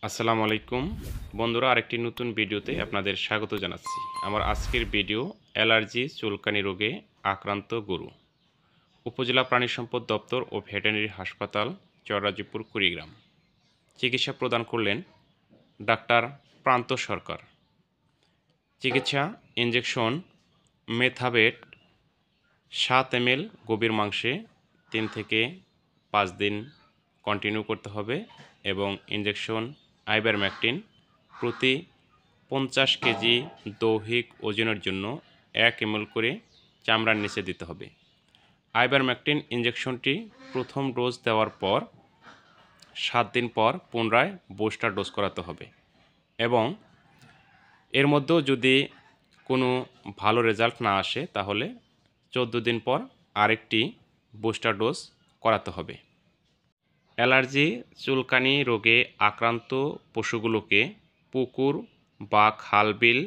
আসসালামু আলাইকুম বন্ধুরা, আরেকটি নতুন ভিডিওতে আপনাদের স্বাগত জানাচ্ছি। আমার আজকের ভিডিও অ্যালার্জি চুলকানি রোগে আক্রান্ত গরু। উপজেলা প্রাণী সম্পদ দপ্তর ও ভেটেরিনারি হাসপাতাল চররাজীপুর কুড়িগ্রাম। চিকিৎসা প্রদান করলেন ডাক্তার প্রান্ত সরকার। চিকিৎসা: ইনজেকশন মেথাবেট 7 ml গভীর মাংসে 3 থেকে 5 দিন কন্টিনিউ করতে হবে এবং ইনজেকশন আইভারমেকটিন প্রতি 50 কেজি দৈহিক ওজনের জন্য 1 ml করে চামড়ার নিচে দিতে হবে। আইভারমেকটিন ইনজেকশনটি প্রথম ডোজ দেওয়ার পর 7 দিন পর পুনরায় বুস্টার ডোজ করাতে হবে এবং এর মধ্যেও যদি কোনো ভালো রেজাল্ট না আসে তাহলে 14 দিন পর আরেকটি বুস্টার ডোজ করাতে হবে। অ্যালার্জি চুলকানি রোগে আক্রান্ত পশুগুলোকে পুকুর বা খাল বিল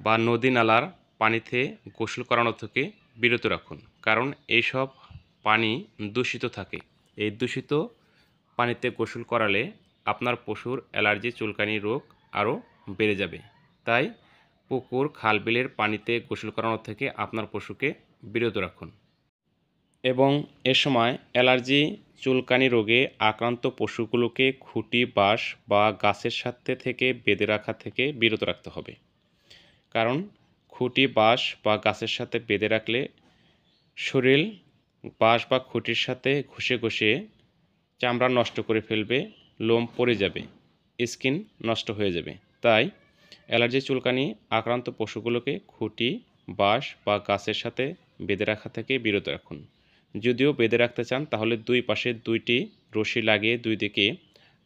বা নদী নালার পানিতে গোসল করানো থেকে বিরত রাখুন, কারণ এইসব পানি দূষিত থাকে। এই দূষিত পানিতে গোসল করালে আপনার পশুর অ্যালার্জি চুলকানি রোগ আরও বেড়ে যাবে। তাই পুকুর খাল বিলের পানিতে গোসল করানো থেকে আপনার পশুকে বিরত রাখুন এবং এ সময় অ্যালার্জি চুলকানি রোগে আক্রান্ত পশুগুলোকে খুঁটি বাঁশ বা গাছের সাথে থেকে বেঁধে রাখা থেকে বিরত রাখতে হবে, কারণ খুঁটি বাঁশ বা গাছের সাথে বেঁধে রাখলে শরীর বাঁশ বা খুঁটির সাথে ঘষে ঘষে চামড়া নষ্ট করে ফেলবে, লোম পড়ে যাবে, স্কিন নষ্ট হয়ে যাবে। তাই অ্যালার্জি চুলকানি আক্রান্ত পশুগুলোকে খুঁটি বাঁশ বা গাছের সাথে বেঁধে রাখা থেকে বিরত রাখুন। যদিও বেঁধে রাখতে চান তাহলে দুই পাশে 2টি রশি লাগিয়ে দুই দিকে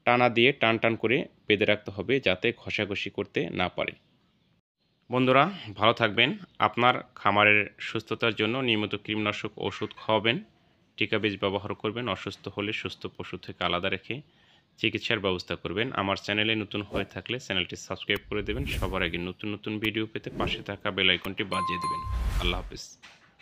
টানা দিয়ে টান টান করে বেঁধে রাখতে হবে, যাতে ঘষাঘষি করতে না পারে। বন্ধুরা, ভালো থাকবেন। আপনার খামারের সুস্থতার জন্য নিয়মিত কীটনাশক ওষুধ খাওয়াবেন, টিকা বীজ ব্যবহার করবেন, অসুস্থ হলে সুস্থ পশু থেকে আলাদা রেখে চিকিৎসার ব্যবস্থা করবেন। আমার চ্যানেলে নতুন হয়ে থাকলে চ্যানেলটি সাবস্ক্রাইব করে দেবেন। সবার আগে নতুন নতুন ভিডিও পেতে পাশে থাকা বেল আইকনটি বাজিয়ে দেবেন। আল্লাহ হাফেজ।